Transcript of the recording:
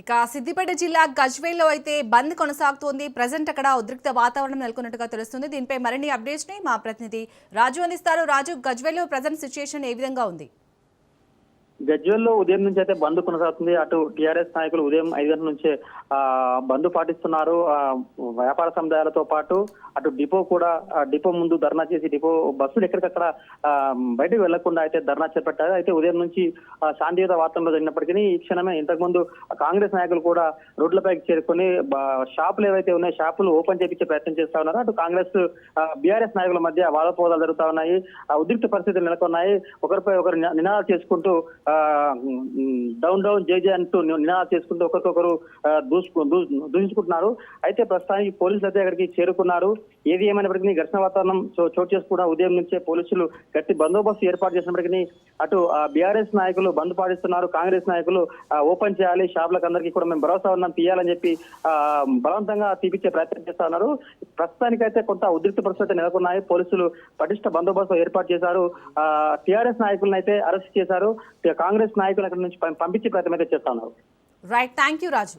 ఇక సిద్దిపేట జిల్లా గజ్వేల్లో అయితే బంద్ కొనసాగుతోంది. ప్రజెంట్ అక్కడ ఉద్రిక్త వాతావరణం నెలకొన్నట్టుగా తెలుస్తుంది. దీనిపై మరిన్ని అప్డేట్స్ ని మా ప్రతినిధి రాజు అందిస్తారు. రాజు, గజ్వేల్లో ప్రజెంట్ సిచ్యుయేషన్ ఏ విధంగా ఉంది? గజ్వేల్లో ఉదయం నుంచి అయితే బంద్ కొనసాగుతుంది. అటు టీఆర్ఎస్ నాయకులు ఉదయం 5 గంటల నుంచే బంద్ పాటిస్తున్నారు. వ్యాపార సముదాయాలతో పాటు అటు డిపో కూడా డిపో ముందు ధర్నా చేసి డిపో బస్సులు ఎక్కడికక్కడ బయటకు వెళ్లకుండా అయితే ధర్నా చేపట్టారు. అయితే ఉదయం నుంచి శాంతియుత వాతావరణంలో జరిగినప్పటికీ ఈ క్షణమే ఇంతకుముందు కాంగ్రెస్ నాయకులు కూడా రోడ్లపైకి చేరుకొని షాపులు ఏవైతే ఉన్నాయో షాపులు ఓపెన్ చేయించే ప్రయత్నం చేస్తా ఉన్నారు. అటు కాంగ్రెస్ బీఆర్ఎస్ నాయకుల మధ్య వాదోపవాదాలు జరుగుతా ఉన్నాయి. ఉద్రిక్త పరిస్థితులు నెలకొన్నాయి. ఒకరిపై ఒకరు నినాదాలు చేసుకుంటూ డౌన్ డౌన్ జేజే అంటూ నినాదాలు చేసుకుంటూ ఒకరికొకరు దూషించుకుంటున్నారు. అయితే ప్రస్తుతానికి పోలీసులు అయితే అక్కడికి చేరుకున్నారు. ఏది ఏమైనప్పటికీ ఘర్షణ వాతావరణం చోటు చేసుకున్న ఉదయం నుంచే పోలీసులు గట్టి బందోబస్తు ఏర్పాటు చేసినప్పటికీ అటు బీఆర్ఎస్ నాయకులు బంద్ పాటిస్తున్నారు. కాంగ్రెస్ నాయకులు ఓపెన్ చేయాలి, షాపులకు అందరికీ కూడా మేము భరోసా ఉన్నాం తీయాలని చెప్పి బలవంతంగా తీపిచ్చే ప్రయత్నం చేస్తా ఉన్నారు. ప్రస్తుతానికైతే కొంత ఉద్రిక్త పరిస్థితి నెలకొన్నాయి. పోలీసులు పటిష్ట బందోబస్తు ఏర్పాటు చేశారు. టీఆర్ఎస్ నాయకులను అయితే అరెస్ట్ చేశారు. కాంగ్రెస్ నాయకులు అక్కడి నుంచి పంపించే ప్రయత్నం అయితే చేస్తా ఉన్నారు. Right, thank you Raju.